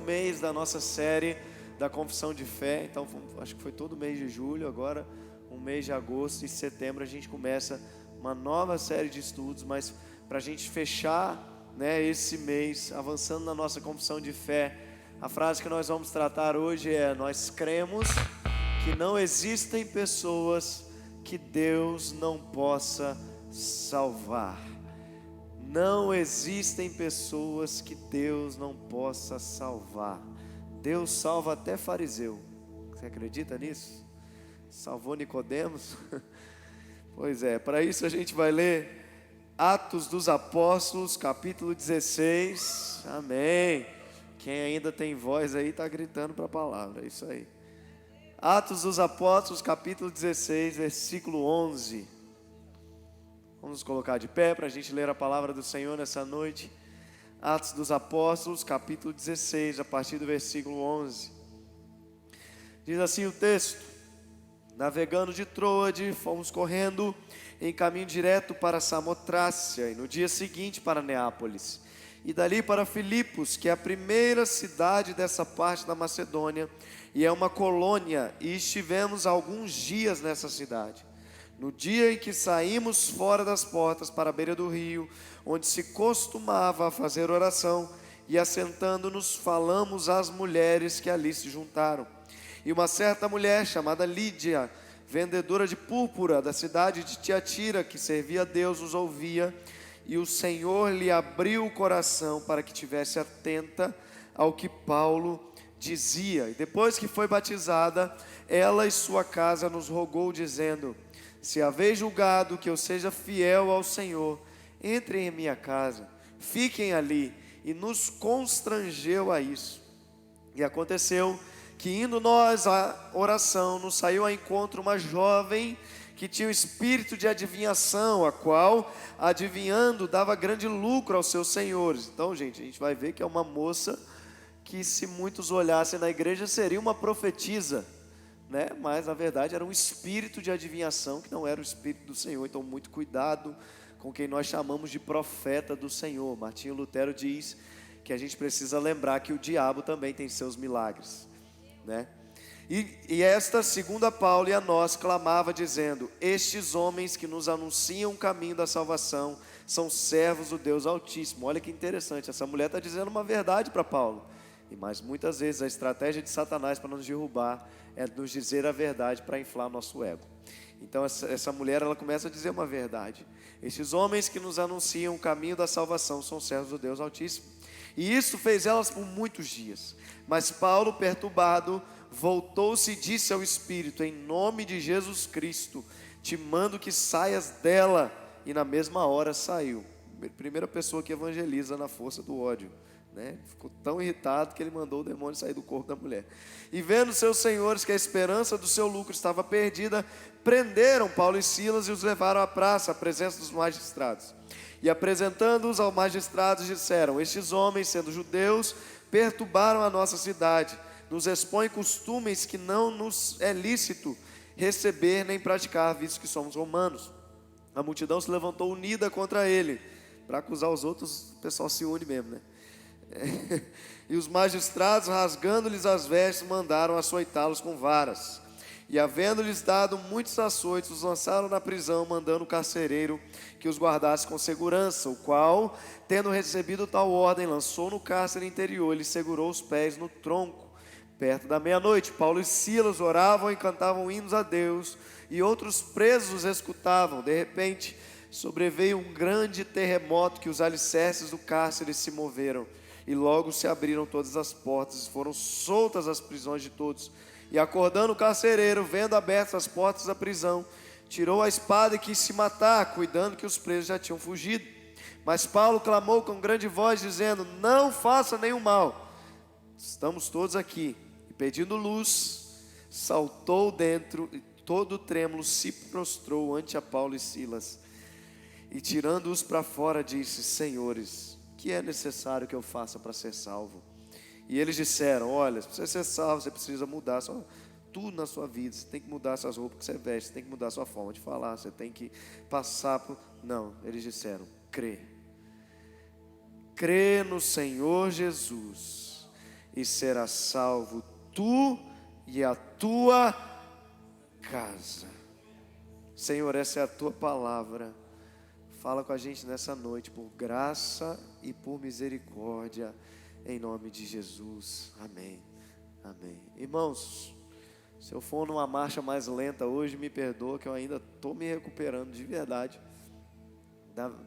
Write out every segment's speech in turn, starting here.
mês da nossa série da confissão de fé. Então acho que foi todo mês de julho, agora um mês de agosto e setembro a gente começa uma nova série de estudos, mas para a gente fechar, né, esse mês avançando na nossa confissão de fé, a frase que nós vamos tratar hoje é: nós cremos que não existem pessoas que Deus não possa salvar. Não existem pessoas que Deus não possa salvar. Deus salva até fariseu. Você acredita nisso? Salvou Nicodemos? Pois é, para isso a gente vai ler Atos dos Apóstolos, capítulo 16. Amém. Quem ainda tem voz aí está gritando para a palavra, é isso aí. Atos dos Apóstolos, capítulo 16, versículo 11. Vamos nos colocar de pé para a gente ler a palavra do Senhor nessa noite. Atos dos Apóstolos, capítulo 16, a partir do versículo 11. Diz assim o texto: navegando de Troade, fomos correndo em caminho direto para Samotrácia, e no dia seguinte para Neápolis, e dali para Filipos, que é a primeira cidade dessa parte da Macedônia, e é uma colônia, e estivemos alguns dias nessa cidade. No dia em que saímos fora das portas para a beira do rio, onde se costumava fazer oração, e assentando-nos falamos às mulheres que ali se juntaram. E uma certa mulher chamada Lídia, vendedora de púrpura da cidade de Tiatira, que servia a Deus, nos ouvia, e o Senhor lhe abriu o coração para que estivesse atenta ao que Paulo dizia. E depois que foi batizada, ela e sua casa nos rogou, dizendo: se haveis julgado que eu seja fiel ao Senhor, entrem em minha casa, fiquem ali. E nos constrangeu a isso. E aconteceu que, indo nós à oração, nos saiu ao encontro uma jovem que tinha o espírito de adivinhação, a qual, adivinhando, dava grande lucro aos seus senhores. Então, gente, a gente vai ver que é uma moça que, se muitos olhassem na igreja, seria uma profetisa, né? Mas na verdade era um espírito de adivinhação que não era o espírito do Senhor. Então muito cuidado com quem nós chamamos de profeta do Senhor. Martinho Lutero diz que a gente precisa lembrar que o diabo também tem seus milagres, né? E esta, segundo a Paulo e a nós, clamava dizendo: estes homens que nos anunciam o caminho da salvação são servos do Deus Altíssimo. Olha que interessante, essa mulher está dizendo uma verdade para Paulo. Mas muitas vezes a estratégia de Satanás para nos derrubar é nos dizer a verdade para inflar nosso ego. Então essa mulher, ela começa a dizer uma verdade: estes homens que nos anunciam o caminho da salvação são servos do Deus Altíssimo. E isso fez elas por muitos dias. Mas Paulo, perturbado, voltou-se e disse ao Espírito: em nome de Jesus Cristo, te mando que saias dela. E na mesma hora saiu. Primeira pessoa que evangeliza na força do ódio, né? Ficou tão irritado que ele mandou o demônio sair do corpo da mulher. E vendo seus senhores que a esperança do seu lucro estava perdida, prenderam Paulo e Silas e os levaram à praça, à presença dos magistrados. E apresentando-os aos magistrados, disseram: estes homens, sendo judeus, perturbaram a nossa cidade, nos expõem costumes que não nos é lícito receber nem praticar, visto que somos romanos. A multidão se levantou unida contra ele. Para acusar os outros, o pessoal se une mesmo, né? E os magistrados, rasgando-lhes as vestes, mandaram açoitá-los com varas. E havendo-lhes dado muitos açoites, os lançaram na prisão, mandando o carcereiro que os guardasse com segurança, o qual, tendo recebido tal ordem, lançou no cárcere interior e lhe segurou os pés no tronco. Perto da meia-noite, Paulo e Silas oravam e cantavam hinos a Deus, e outros presos os escutavam. De repente, sobreveio um grande terremoto, que os alicerces do cárcere se moveram, e logo se abriram todas as portas, e foram soltas as prisões de todos. E acordando o carcereiro, vendo abertas as portas da prisão, tirou a espada e quis se matar, cuidando que os presos já tinham fugido. Mas Paulo clamou com grande voz, dizendo: não faça nenhum mal, estamos todos aqui. E pedindo luz, saltou dentro, e todo trêmulo se prostrou ante a Paulo e Silas. E tirando-os para fora, disse: senhores, que é necessário que eu faça para ser salvo? E eles disseram: olha, para você ser salvo, você precisa mudar tudo na sua vida. Você tem que mudar essas roupas que você veste, você tem que mudar a sua forma de falar, você tem que passar por... Não, eles disseram: crê no Senhor Jesus, e serás salvo, tu e a tua casa. Senhor, essa é a tua palavra. Fala com a gente nessa noite, por graça e por misericórdia, em nome de Jesus. Amém. Amém. Irmãos, se eu for numa marcha mais lenta hoje, me perdoa, que eu ainda estou me recuperando de verdade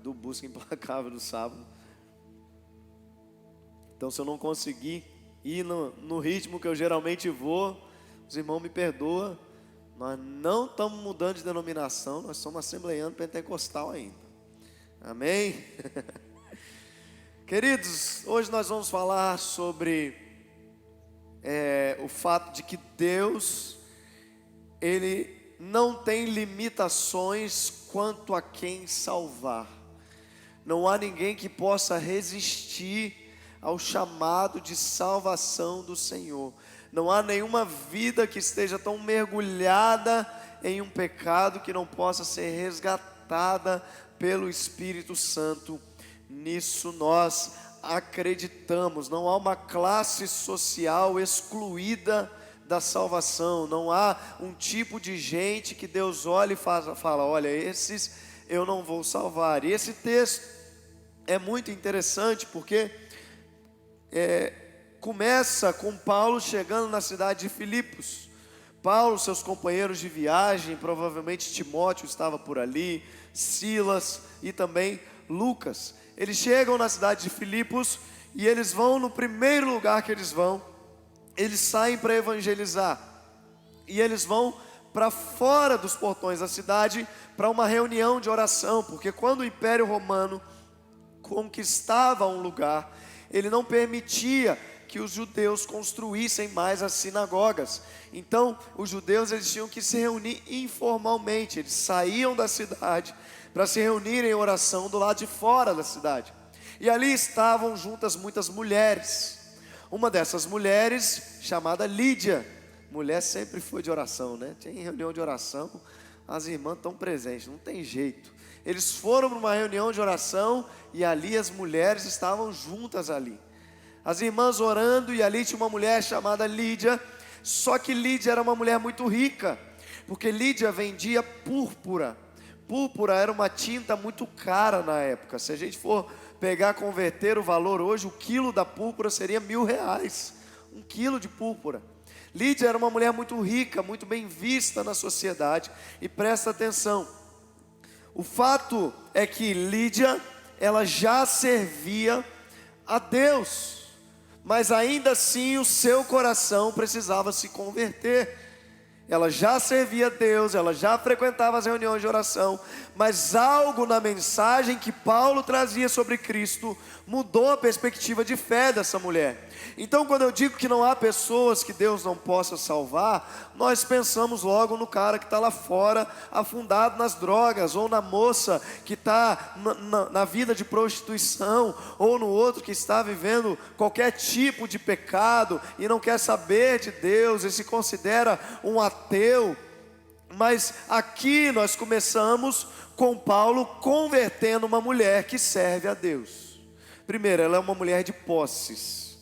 do busca implacável do sábado. Então, se eu não conseguir ir no ritmo que eu geralmente vou, os irmãos me perdoam. Nós não estamos mudando de denominação, nós somos assembleiano pentecostal ainda. Amém? Queridos, hoje nós vamos falar sobre o fato de que Deus, Ele não tem limitações quanto a quem salvar. Não há ninguém que possa resistir ao chamado de salvação do Senhor. Não há nenhuma vida que esteja tão mergulhada em um pecado que não possa ser resgatada pelo Espírito Santo. Nisso nós acreditamos. Não há uma classe social excluída da salvação. Não há um tipo de gente que Deus olha e fala, olha, esses eu não vou salvar. E esse texto é muito interessante porque começa com Paulo chegando na cidade de Filipos. Paulo, seus companheiros de viagem, provavelmente Timóteo estava por ali, Silas e também Lucas. Eles chegam na cidade de Filipos e eles vão no primeiro lugar que eles vão. Eles saem para evangelizar e eles vão para fora dos portões da cidade para uma reunião de oração, porque quando o Império Romano conquistava um lugar, ele não permitia que os judeus construíssem mais as sinagogas. Então, os judeus eles tinham que se reunir informalmente. Eles saíam da cidade para se reunirem em oração do lado de fora da cidade. E ali estavam juntas muitas mulheres. Uma dessas mulheres, chamada Lídia. Mulher sempre foi de oração, né? Tem reunião de oração, as irmãs estão presentes, não tem jeito. Eles foram para uma reunião de oração e ali as mulheres estavam juntas ali. As irmãs orando e ali tinha uma mulher chamada Lídia. Só que Lídia era uma mulher muito rica, porque Lídia vendia púrpura. Púrpura era uma tinta muito cara na época. Se a gente for converter o valor hoje, o quilo da púrpura seria R$1.000. 1 quilo de púrpura. Lídia era uma mulher muito rica, muito bem vista na sociedade. E presta atenção, o fato é que Lídia, ela já servia a Deus, mas ainda assim o seu coração precisava se converter. Ela já servia a Deus, ela já frequentava as reuniões de oração, mas algo na mensagem que Paulo trazia sobre Cristo mudou a perspectiva de fé dessa mulher. Então, quando eu digo que não há pessoas que Deus não possa salvar, nós pensamos logo no cara que está lá fora, afundado nas drogas, ou na moça que está na vida de prostituição, ou no outro que está vivendo qualquer tipo de pecado e não quer saber de Deus e se considera um ateu. Mas aqui nós começamos com Paulo convertendo uma mulher que serve a Deus. Primeiro, ela é uma mulher de posses.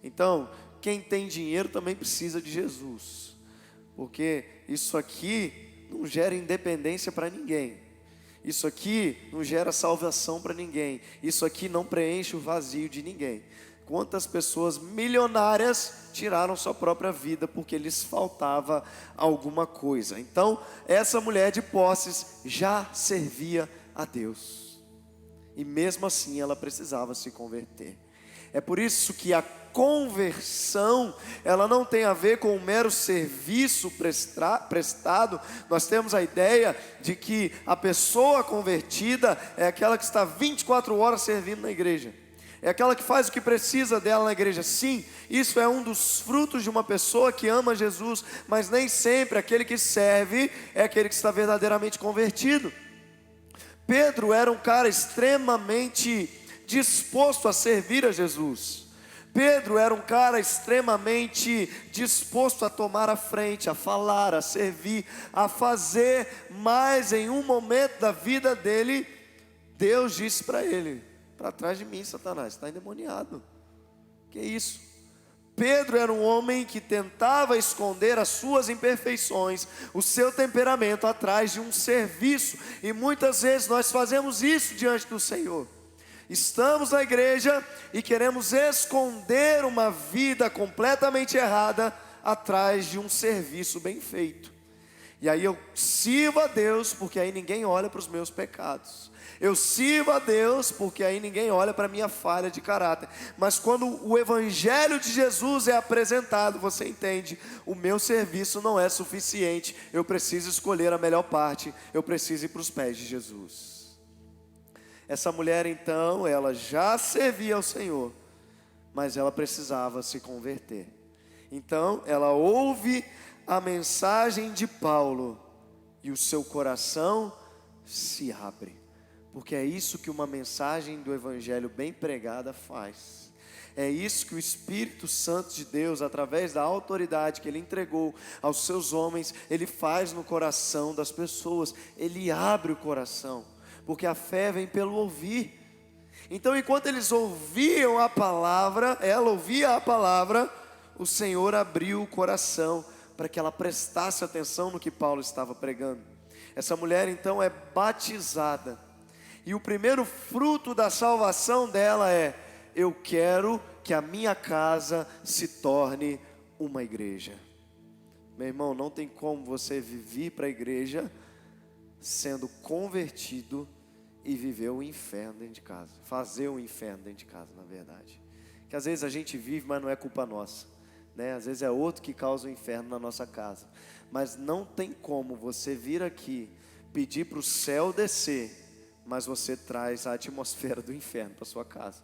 Então, quem tem dinheiro também precisa de Jesus, porque isso aqui não gera independência para ninguém. Isso aqui não gera salvação para ninguém. Isso aqui não preenche o vazio de ninguém. Quantas pessoas milionárias tiraram sua própria vida porque lhes faltava alguma coisa? Então, essa mulher de posses já servia a Deus. E mesmo assim ela precisava se converter. É por isso que a conversão, ela não tem a ver com um mero serviço prestado. Nós temos a ideia de que a pessoa convertida é aquela que está 24 horas servindo na igreja. É aquela que faz o que precisa dela na igreja. Sim, isso é um dos frutos de uma pessoa que ama Jesus, mas nem sempre aquele que serve é aquele que está verdadeiramente convertido. Pedro era um cara extremamente disposto a servir a Jesus. Pedro era um cara extremamente disposto a tomar a frente, a falar, a servir, a fazer, mas em um momento da vida dele, Deus disse para ele: para trás de mim, Satanás, está endemoniado. Que isso? Pedro era um homem que tentava esconder as suas imperfeições, o seu temperamento atrás de um serviço. E muitas vezes nós fazemos isso diante do Senhor. Estamos na igreja e queremos esconder uma vida completamente errada atrás de um serviço bem feito. E aí eu sirvo a Deus porque aí ninguém olha para os meus pecados. Eu sirvo a Deus porque aí ninguém olha para a minha falha de caráter. Mas quando o Evangelho de Jesus é apresentado, você entende, o meu serviço não é suficiente. Eu preciso escolher a melhor parte, eu preciso ir para os pés de Jesus. Essa mulher então, ela já servia ao Senhor, mas ela precisava se converter. Então ela ouve a mensagem de Paulo e o seu coração se abre. Porque é isso que uma mensagem do Evangelho bem pregada faz. É isso que o Espírito Santo de Deus, através da autoridade que Ele entregou aos seus homens, Ele faz no coração das pessoas. Ele abre o coração, porque a fé vem pelo ouvir. Então, enquanto eles ouviam a palavra, ela ouvia a palavra, o Senhor abriu o coração para que ela prestasse atenção no que Paulo estava pregando. Essa mulher então é batizada. E o primeiro fruto da salvação dela é: eu quero que a minha casa se torne uma igreja. Meu irmão, não tem como você vir para a igreja sendo convertido e viver o inferno dentro de casa. Fazer o inferno dentro de casa, na verdade. Que às vezes a gente vive, mas não é culpa nossa, né? Às vezes é outro que causa o inferno na nossa casa. Mas não tem como você vir aqui, pedir para o céu descer, mas você traz a atmosfera do inferno para sua casa.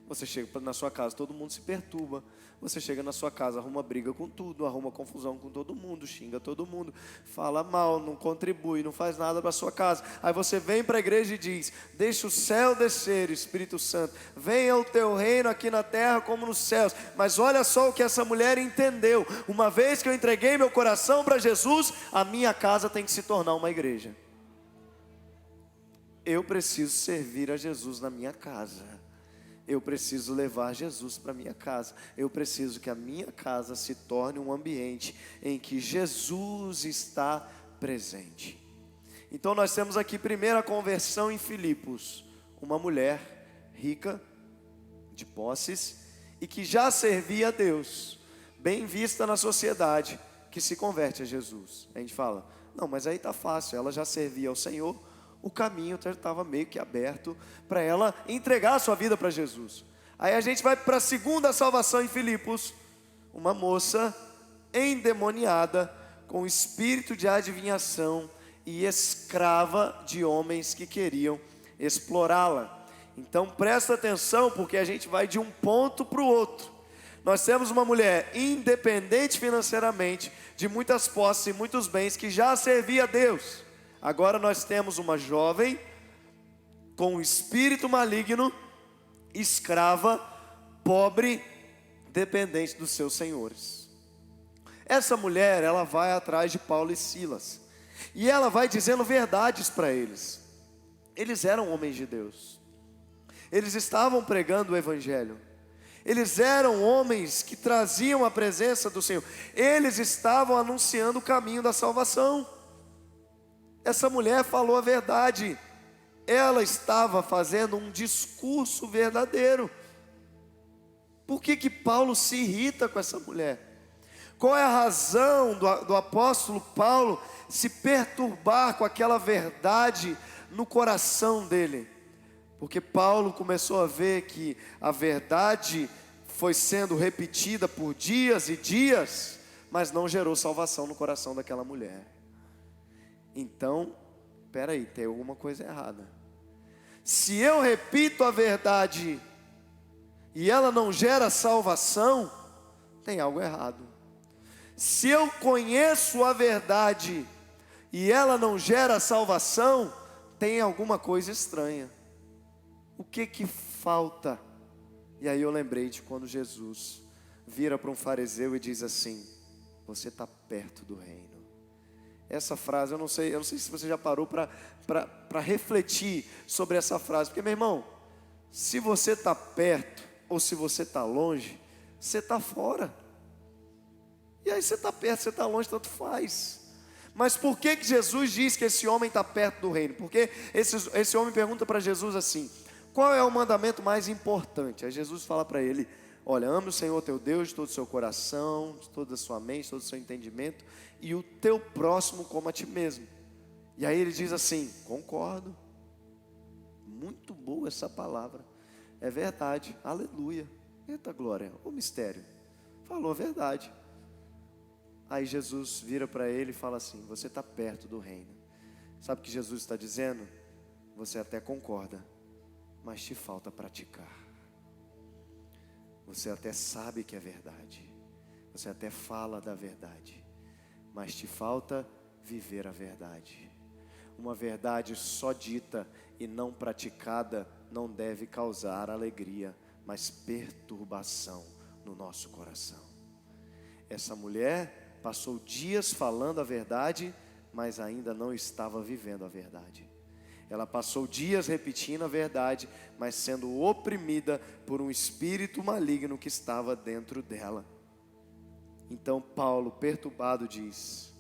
Você chega na sua casa, todo mundo se perturba. Você chega na sua casa, arruma briga com tudo, arruma confusão com todo mundo, xinga todo mundo, fala mal, não contribui, não faz nada para a sua casa. Aí você vem para a igreja e diz: deixa o céu descer, Espírito Santo, venha o teu reino aqui na terra como nos céus. Mas olha só o que essa mulher entendeu: uma vez que eu entreguei meu coração para Jesus, a minha casa tem que se tornar uma igreja. Eu preciso servir a Jesus na minha casa. Eu preciso levar Jesus para minha casa. Eu preciso que a minha casa se torne um ambiente em que Jesus está presente. Então nós temos aqui primeiro a conversão em Filipos. Uma mulher rica, de posses, e que já servia a Deus, bem vista na sociedade, que se converte a Jesus. A gente fala: não, mas aí está fácil, ela já servia ao Senhor. O caminho estava meio que aberto para ela entregar a sua vida para Jesus. Aí a gente vai para a segunda salvação em Filipos. Uma moça endemoniada, com espírito de adivinhação e escrava de homens que queriam explorá-la. Então presta atenção, porque a gente vai de um ponto para o outro. Nós temos uma mulher independente financeiramente, de muitas posses e muitos bens, que já servia a Deus. Agora nós temos uma jovem com um espírito maligno, escrava, pobre, dependente dos seus senhores. Essa mulher, ela vai atrás de Paulo e Silas, e ela vai dizendo verdades para eles. Eles eram homens de Deus, eles estavam pregando o Evangelho, eles eram homens que traziam a presença do Senhor, eles estavam anunciando o caminho da salvação. Essa mulher falou a verdade, ela estava fazendo um discurso verdadeiro. Por que Paulo se irrita com essa mulher? Qual é a razão do apóstolo Paulo se perturbar com aquela verdade no coração dele? Porque Paulo começou a ver que a verdade foi sendo repetida por dias e dias, mas não gerou salvação no coração daquela mulher. Então, peraí, tem alguma coisa errada. Se eu repito a verdade e ela não gera salvação, tem algo errado. Se eu conheço a verdade e ela não gera salvação, tem alguma coisa estranha. O que falta? E aí eu lembrei de quando Jesus vira para um fariseu e diz assim: você está perto do reino. Essa frase, eu não sei se você já parou para refletir sobre essa frase. Porque, meu irmão, se você está perto ou se você está longe, você está fora. E aí você está perto, você está longe, tanto faz. Mas por que Jesus diz que esse homem está perto do reino? Porque esse homem pergunta para Jesus assim: qual é o mandamento mais importante? Aí Jesus fala para ele: olha, ame o Senhor teu Deus de todo o seu coração, de toda a sua mente, de todo o seu entendimento, e o teu próximo como a ti mesmo. E aí ele diz assim: concordo. Muito boa essa palavra. É verdade, aleluia. Eita glória, o mistério. Falou a verdade. Aí Jesus vira para ele e fala assim: você está perto do reino. Sabe o que Jesus está dizendo? Você até concorda, mas te falta praticar. Você até sabe que é verdade, você até fala da verdade, mas te falta viver a verdade. Uma verdade só dita e não praticada não deve causar alegria, mas perturbação no nosso coração. Essa mulher passou dias falando a verdade, mas ainda não estava vivendo a verdade. Ela passou dias repetindo a verdade, mas sendo oprimida por um espírito maligno que estava dentro dela. Então Paulo, perturbado, diz: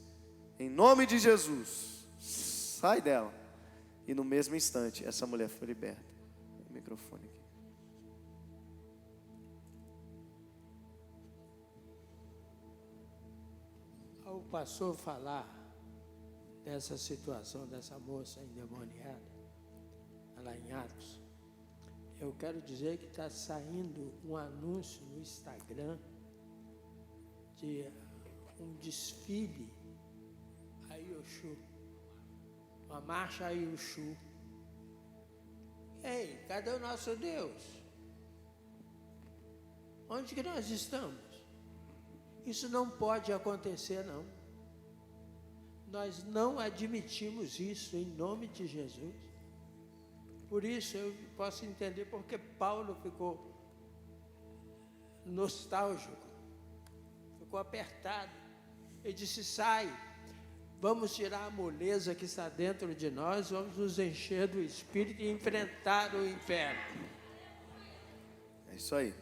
em nome de Jesus, sai dela. E no mesmo instante, essa mulher foi liberta. O microfone aqui. Ao pastor falar dessa situação dessa moça endemoniada, lá em Atos, eu quero dizer que está saindo um anúncio no Instagram de um desfile a Yoshu, uma marcha a Yoshu. Ei, cadê o nosso Deus? Onde que nós estamos? Isso não pode acontecer, não. Nós não admitimos isso em nome de Jesus. Por isso eu posso entender porque Paulo ficou nostálgico, ficou apertado. Ele disse: sai, vamos tirar a moleza que está dentro de nós, vamos nos encher do Espírito e enfrentar o inferno. É isso aí.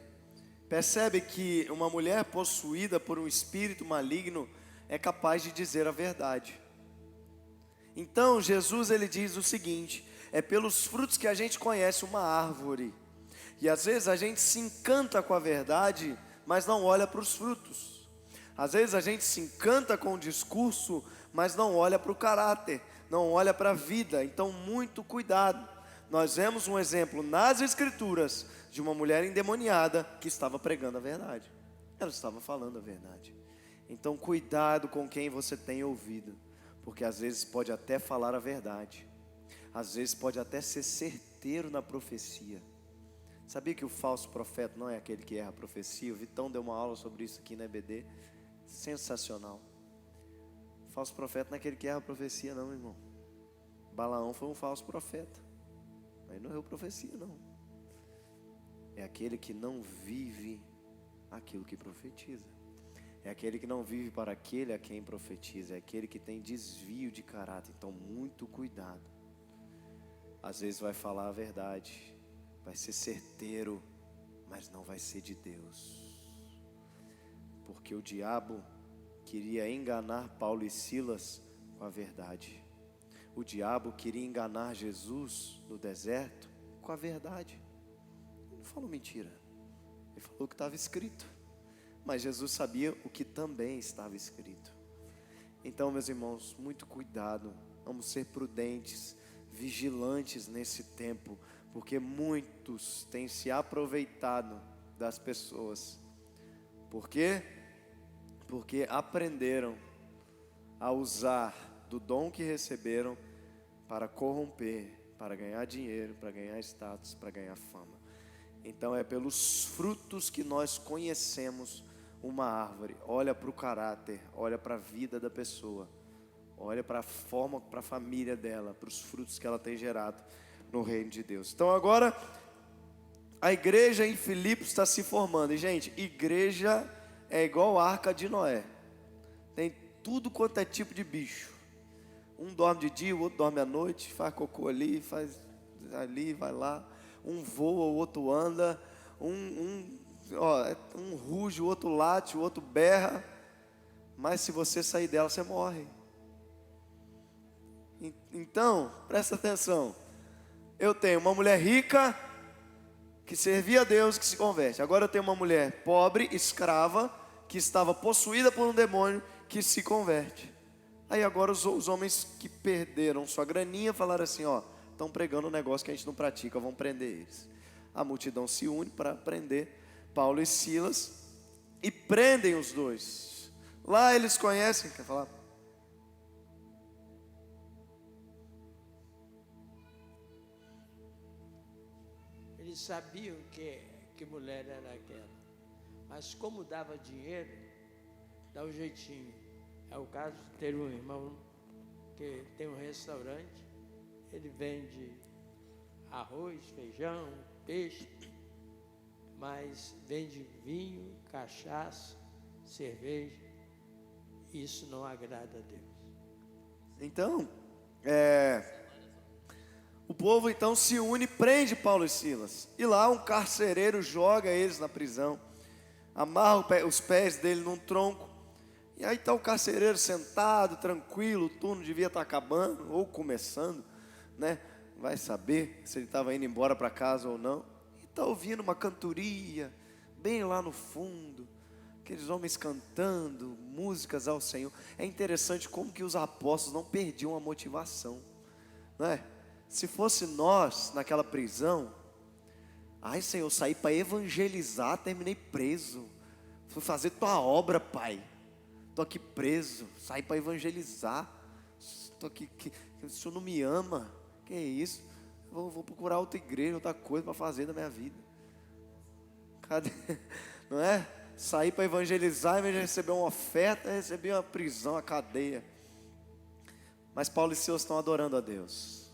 Percebe que uma mulher possuída por um espírito maligno é capaz de dizer a verdade. Então Jesus, ele diz o seguinte: é pelos frutos que a gente conhece uma árvore. E às vezes a gente se encanta com a verdade, mas não olha para os frutos. Às vezes a gente se encanta com o discurso, mas não olha para o caráter, não olha para a vida. Então muito cuidado. Nós vemos um exemplo nas Escrituras de uma mulher endemoniada que estava pregando a verdade. Ela estava falando a verdade. Então cuidado com quem você tem ouvido, porque às vezes pode até falar a verdade, às vezes pode até ser certeiro na profecia. Sabia que o falso profeta não é aquele que erra a profecia? O Vitão deu uma aula sobre isso aqui na EBD, sensacional. O falso profeta não é aquele que erra a profecia, não, irmão. Balaão foi um falso profeta, mas não errou profecia, não. É aquele que não vive aquilo que profetiza. É aquele que não vive para aquele a quem profetiza. É aquele que tem desvio de caráter. Então muito cuidado. Às vezes vai falar a verdade, vai ser certeiro, mas não vai ser de Deus. Porque o diabo queria enganar Paulo e Silas com a verdade. O diabo queria enganar Jesus no deserto com a verdade. Ele não falou mentira, ele falou o que estava escrito. Mas Jesus sabia o que também estava escrito. Então, meus irmãos, muito cuidado. Vamos ser prudentes, vigilantes nesse tempo, porque muitos têm se aproveitado das pessoas. Por quê? Porque aprenderam a usar do dom que receberam para corromper, para ganhar dinheiro, para ganhar status, para ganhar fama. Então é pelos frutos que nós conhecemos uma árvore. Olha para o caráter, olha para a vida da pessoa, olha para a forma, para a família dela, para os frutos que ela tem gerado no reino de Deus. Então agora a igreja em Filipos está se formando. E gente, igreja é igual a arca de Noé. Tem tudo quanto é tipo de bicho. Um dorme de dia, o outro dorme à noite, faz cocô ali, faz ali, vai lá. Um voa, o outro anda. Um Ó, um ruge, o outro late, o outro berra, mas se você sair dela, você morre. Então, presta atenção. Eu tenho uma mulher rica que servia a Deus, que se converte. Agora eu tenho uma mulher pobre, escrava, que estava possuída por um demônio, que se converte. Aí agora os homens que perderam sua graninha falaram assim, ó, estão pregando um negócio que a gente não pratica, vamos prender eles. A multidão se une para prender Paulo e Silas e prendem os dois. Lá eles conhecem, quer falar? Eles sabiam que mulher era aquela, mas como dava dinheiro, dá um jeitinho. É o caso de ter um irmão que tem um restaurante, ele vende arroz, feijão, peixe, mas vende vinho, cachaça, cerveja. Isso não agrada a Deus. Então, o povo então se une e prende Paulo e Silas. E lá um carcereiro joga eles na prisão, amarra os pés dele num tronco. E aí está o carcereiro sentado, tranquilo, o turno devia estar acabando ou começando, né? Vai saber se ele estava indo embora para casa ou não. E está ouvindo uma cantoria, bem lá no fundo, aqueles homens cantando músicas ao Senhor. É interessante como que os apóstolos não perdiam a motivação, não é? Se fosse nós naquela prisão, ai Senhor, eu saí para evangelizar, terminei preso, fui fazer tua obra, Pai. Estou aqui preso, saí para evangelizar. Estou aqui, o Senhor não me ama. Que é isso? Vou procurar outra igreja, outra coisa para fazer da minha vida. Cadê? Não é? Saí para evangelizar, em vez de receber uma oferta, recebi uma prisão, uma cadeia. Mas Paulo e Silas estão adorando a Deus.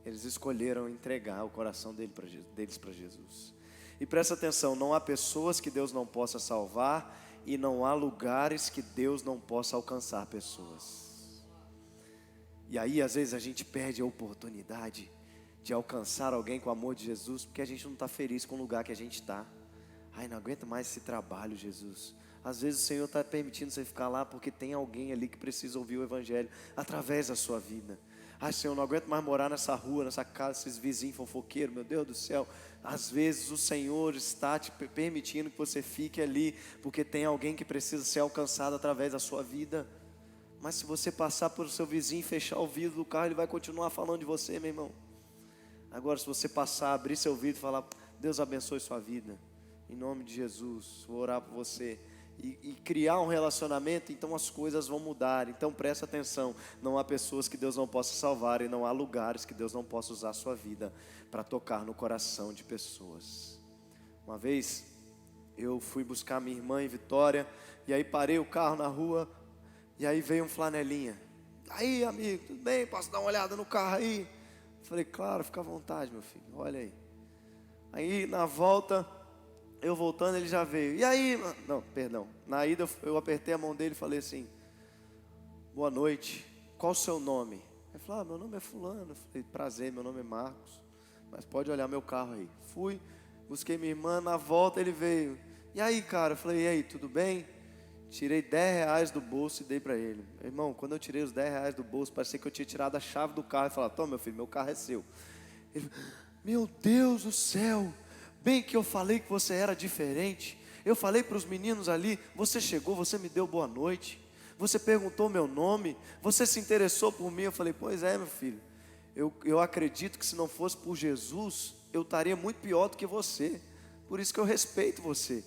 Eles escolheram entregar o coração deles para Jesus. E presta atenção, não há pessoas que Deus não possa salvar, e não há lugares que Deus não possa alcançar pessoas. E aí às vezes a gente perde a oportunidade de alcançar alguém com o amor de Jesus, porque a gente não está feliz com o lugar que a gente está. Ai, não aguento mais esse trabalho, Jesus. Às vezes o Senhor está permitindo você ficar lá porque tem alguém ali que precisa ouvir o Evangelho através da sua vida. Ai, Senhor, não aguento mais morar nessa rua, nessa casa, esses vizinhos fofoqueiros, meu Deus do céu. Às vezes o Senhor está te permitindo que você fique ali, porque tem alguém que precisa ser alcançado através da sua vida. Mas se você passar por seu vizinho e fechar o vidro do carro, ele vai continuar falando de você, meu irmão. Agora, se você passar, abrir seu vidro e falar, Deus abençoe sua vida, em nome de Jesus, vou orar por você. E criar um relacionamento, então as coisas vão mudar. Então presta atenção, não há pessoas que Deus não possa salvar, e não há lugares que Deus não possa usar a sua vida para tocar no coração de pessoas. Uma vez eu fui buscar minha irmã em Vitória, e aí parei o carro na rua, e aí veio um flanelinha. Aí, amigo, tudo bem? Posso dar uma olhada no carro aí? Falei, claro, fica à vontade, meu filho, olha aí. Aí na volta, eu voltando, ele já veio. E aí, mano? Não, perdão. Na ida eu apertei a mão dele e falei assim, boa noite, qual o seu nome? Ele falou, meu nome é fulano. Eu falei, prazer, meu nome é Marcos, mas pode olhar meu carro aí. Fui, busquei minha irmã, na volta ele veio. E aí, cara? Eu falei, e aí, tudo bem? Tirei R$10 do bolso e dei para ele. Irmão, quando eu tirei os R$10 do bolso, parecia que eu tinha tirado a chave do carro e falado, toma meu filho, meu carro é seu. Ele, meu Deus do céu, bem que eu falei que você era diferente. Eu falei para os meninos ali, você chegou, você me deu boa noite, você perguntou meu nome, você se interessou por mim. Eu falei, pois é, meu filho, eu acredito que se não fosse por Jesus, eu estaria muito pior do que você, por isso que eu respeito você.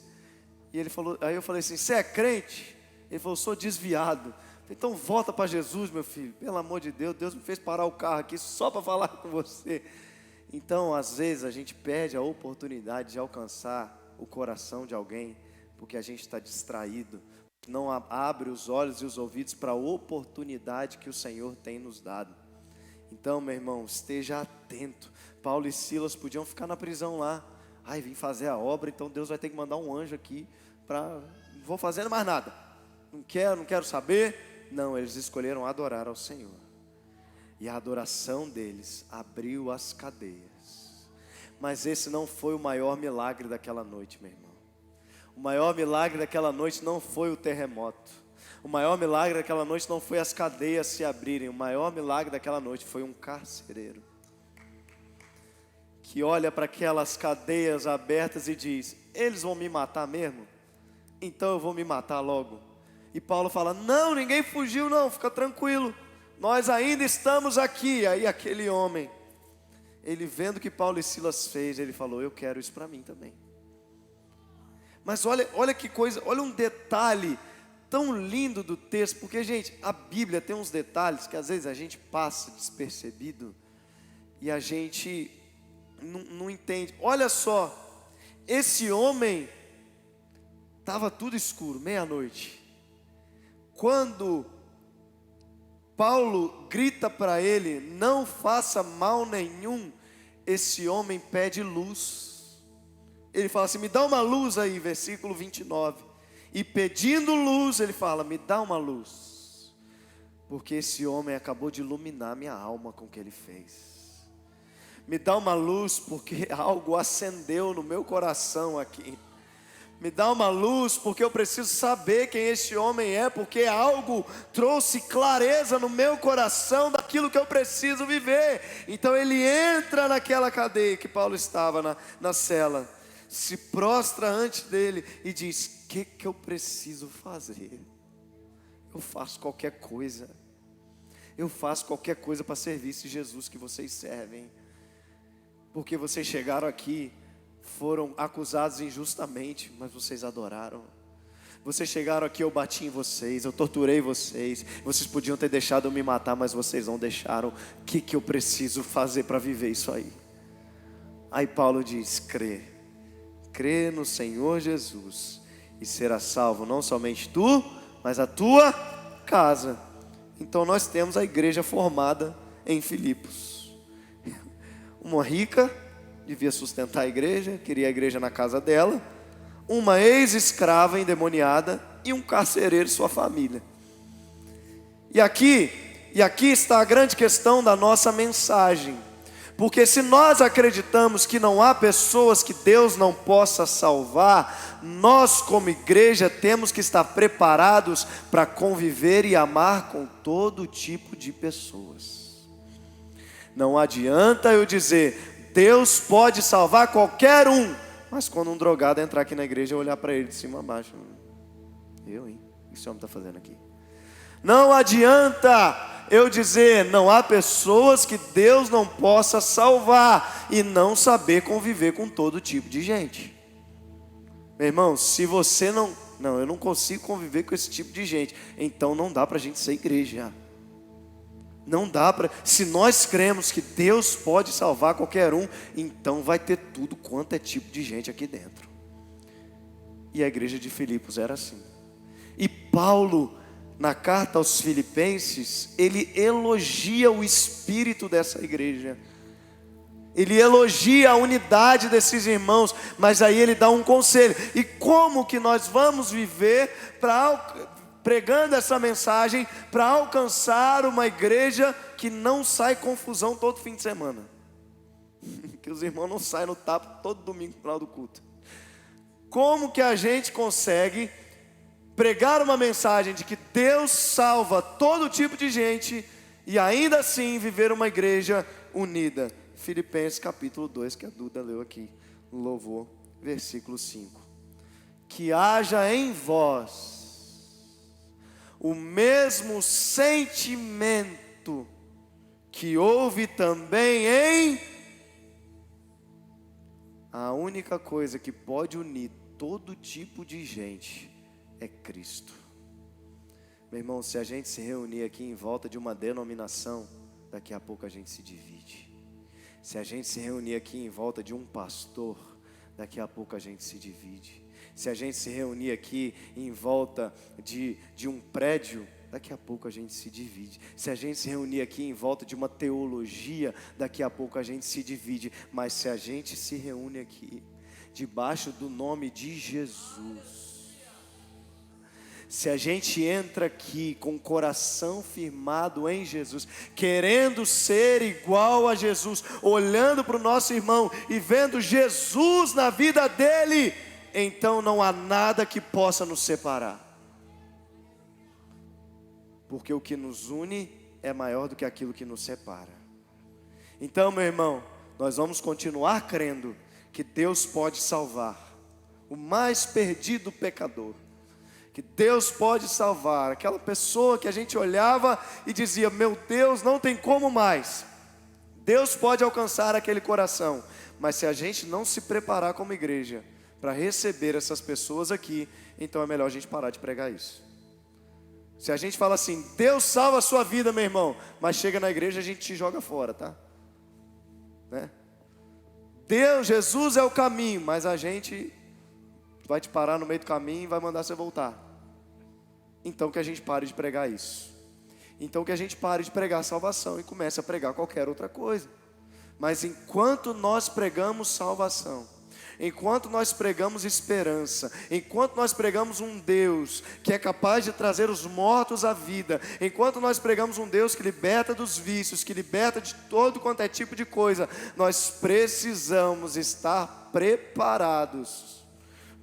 E ele falou, aí eu falei assim, você é crente? Ele falou, sou desviado. Eu falei, então volta para Jesus, meu filho, pelo amor de Deus, Deus me fez parar o carro aqui só para falar com você. Então, às vezes, a gente perde a oportunidade de alcançar o coração de alguém, porque a gente está distraído, não abre os olhos e os ouvidos para a oportunidade que o Senhor tem nos dado. Então, meu irmão, esteja atento. Paulo e Silas podiam ficar na prisão lá. Ai, vim fazer a obra, então Deus vai ter que mandar um anjo aqui para... Não vou fazendo mais nada. Não quero saber. Não, eles escolheram adorar ao Senhor. E a adoração deles abriu as cadeias. Mas esse não foi o maior milagre daquela noite, meu irmão. O maior milagre daquela noite não foi o terremoto. O maior milagre daquela noite não foi as cadeias se abrirem. O maior milagre daquela noite foi um carcereiro que olha para aquelas cadeias abertas e diz: eles vão me matar mesmo? Então eu vou me matar logo. E Paulo fala: não, ninguém fugiu não, fica tranquilo, nós ainda estamos aqui. Aí aquele homem, ele vendo o que Paulo e Silas fez, ele falou: eu quero isso para mim também. Mas olha que coisa, olha um detalhe tão lindo do texto, porque, gente, a Bíblia tem uns detalhes que às vezes a gente passa despercebido e a gente não entende. Olha só, esse homem, estava tudo escuro, meia-noite, quando Paulo grita para ele: não faça mal nenhum, esse homem pede luz. Ele fala assim: me dá uma luz aí, versículo 29. E pedindo luz, ele fala: me dá uma luz, porque esse homem acabou de iluminar minha alma com o que ele fez. Me dá uma luz, porque algo acendeu no meu coração aqui. Me dá uma luz, porque eu preciso saber quem esse homem é, porque algo trouxe clareza no meu coração daquilo que eu preciso viver. Então ele entra naquela cadeia que Paulo estava na cela, se prostra ante dele e diz: o que eu preciso fazer? Eu faço qualquer coisa. Eu faço qualquer coisa para servir esse Jesus que vocês servem. Porque vocês chegaram aqui, foram acusados injustamente, mas vocês adoraram. Vocês chegaram aqui, eu bati em vocês, eu torturei vocês. Vocês podiam ter deixado eu me matar, mas vocês não deixaram. O que eu preciso fazer para viver isso aí? Aí Paulo diz: crê no Senhor Jesus e será salvo não somente tu, mas a tua casa. Então nós temos a igreja formada em Filipos. Uma rica devia sustentar a igreja, queria a igreja na casa dela, uma ex-escrava endemoniada e um carcereiro, sua família. E aqui está a grande questão da nossa mensagem. Porque se nós acreditamos que não há pessoas que Deus não possa salvar, nós como igreja temos que estar preparados para conviver e amar com todo tipo de pessoas. Não adianta eu dizer: Deus pode salvar qualquer um, mas quando um drogado entrar aqui na igreja, eu olhar para ele de cima a baixo: eu, hein? O que esse homem está fazendo aqui? Não adianta eu dizer: não há pessoas que Deus não possa salvar, e não saber conviver com todo tipo de gente. Meu irmão, se você não, eu não consigo conviver com esse tipo de gente, então não dá para a gente ser igreja. Não dá para. Se nós cremos que Deus pode salvar qualquer um, então vai ter tudo quanto é tipo de gente aqui dentro. E a igreja de Filipos era assim. E Paulo, na carta aos Filipenses, ele elogia o espírito dessa igreja. Ele elogia a unidade desses irmãos, mas aí ele dá um conselho. E como que nós vamos viver pregando essa mensagem para alcançar uma igreja que não sai confusão todo fim de semana? Que os irmãos não saem no tapa todo domingo no final do culto. Como que a gente consegue pregar uma mensagem de que Deus salva todo tipo de gente e ainda assim viver uma igreja unida? Filipenses capítulo 2, que a Duda leu aqui no louvor, versículo 5. Que haja em vós o mesmo sentimento que houve também em... A única coisa que pode unir todo tipo de gente é Cristo. Meu irmão, se a gente se reunir aqui em volta de uma denominação, daqui a pouco a gente se divide. Se a gente se reunir aqui em volta de um pastor, daqui a pouco a gente se divide. Se a gente se reunir aqui em volta de um prédio, daqui a pouco a gente se divide. Se a gente se reunir aqui em volta de uma teologia, daqui a pouco a gente se divide. Mas se a gente se reúne aqui debaixo do nome de Jesus, se a gente entra aqui com o coração firmado em Jesus, querendo ser igual a Jesus, olhando para o nosso irmão e vendo Jesus na vida dele, então não há nada que possa nos separar. Porque o que nos une é maior do que aquilo que nos separa. Então, meu irmão, nós vamos continuar crendo que Deus pode salvar o mais perdido pecador. Que Deus pode salvar aquela pessoa que a gente olhava e dizia: meu Deus, não tem como mais. Deus pode alcançar aquele coração. Mas se a gente não se preparar como igreja para receber essas pessoas aqui, então é melhor a gente parar de pregar isso. Se a gente fala assim: Deus salva a sua vida, meu irmão, mas chega na igreja a gente te joga fora, tá? Né? Deus, Jesus é o caminho, mas a gente vai te parar no meio do caminho e vai mandar você voltar. Então que a gente pare de pregar isso. Então que a gente pare de pregar salvação e comece a pregar qualquer outra coisa. Mas enquanto nós pregamos salvação, enquanto nós pregamos esperança, enquanto nós pregamos um Deus que é capaz de trazer os mortos à vida, enquanto nós pregamos um Deus que liberta dos vícios, que liberta de todo quanto é tipo de coisa, nós precisamos estar preparados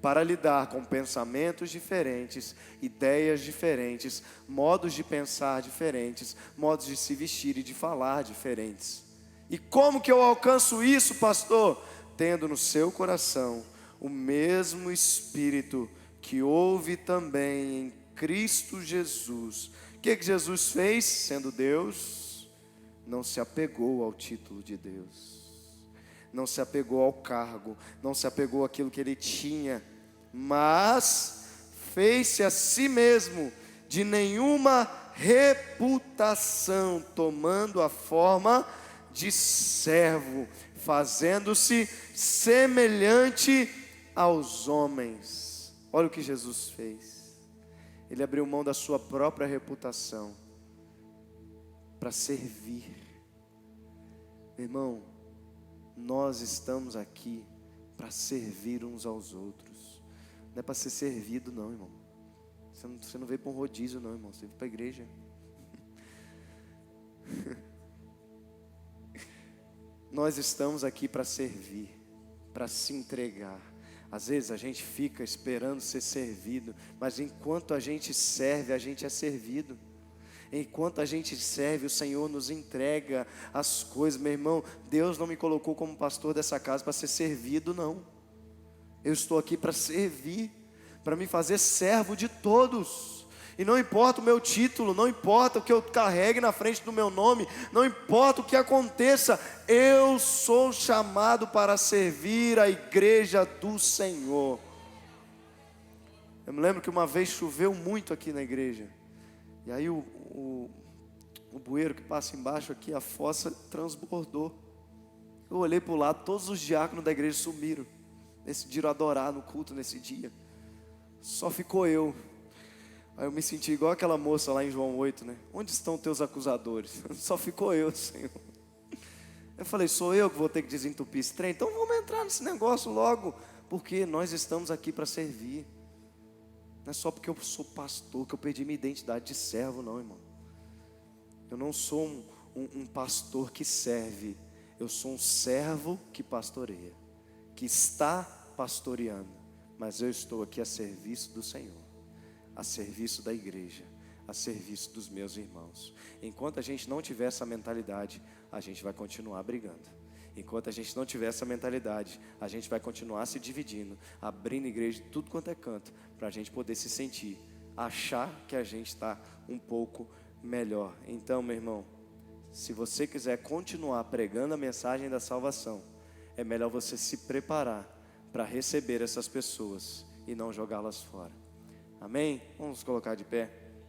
para lidar com pensamentos diferentes, ideias diferentes, modos de pensar diferentes, modos de se vestir e de falar diferentes. E como que eu alcanço isso, pastor? Tendo no seu coração o mesmo Espírito que houve também em Cristo Jesus. O que Jesus fez? Sendo Deus, não se apegou ao título de Deus, não se apegou ao cargo, não se apegou àquilo que ele tinha, mas fez-se a si mesmo de nenhuma reputação, tomando a forma de servo, fazendo-se semelhante aos homens. Olha o que Jesus fez. Ele abriu mão da sua própria reputação para servir. Meu irmão, nós estamos aqui para servir uns aos outros. Não é para ser servido não, irmão. Você não veio para um rodízio não, irmão. Você veio para a igreja. Nós estamos aqui para servir, para se entregar. Às vezes a gente fica esperando ser servido, mas enquanto a gente serve, a gente é servido. Enquanto a gente serve, o Senhor nos entrega as coisas. Meu irmão, Deus não me colocou como pastor dessa casa para ser servido, não. Eu estou aqui para servir, para me fazer servo de todos. E não importa o meu título, não importa o que eu carregue na frente do meu nome, não importa o que aconteça, eu sou chamado para servir a igreja do Senhor. Eu me lembro que uma vez choveu muito aqui na igreja, e aí o bueiro que passa embaixo aqui, a fossa transbordou. Eu olhei para o lado, todos os diáconos da igreja sumiram, decidiram adorar no culto nesse dia, só ficou eu. Aí eu me senti igual aquela moça lá em João 8, né? Onde estão teus acusadores? Só ficou eu, Senhor. Eu falei, sou eu que vou ter que desentupir esse trem? Então vamos entrar nesse negócio logo, porque nós estamos aqui para servir. Não é só porque eu sou pastor que eu perdi minha identidade de servo, não, irmão. Eu não sou um pastor que serve, eu sou um servo que pastoreia, que está pastoreando, mas eu estou aqui a serviço do Senhor, a serviço da igreja, a serviço dos meus irmãos. Enquanto a gente não tiver essa mentalidade, a gente vai continuar brigando. Enquanto a gente não tiver essa mentalidade, a gente vai continuar se dividindo, abrindo igreja de tudo quanto é canto, para a gente poder se sentir, achar que a gente está um pouco melhor. Então, meu irmão, se você quiser continuar pregando a mensagem da salvação, é melhor você se preparar para receber essas pessoas e não jogá-las fora. Amém? Vamos colocar de pé.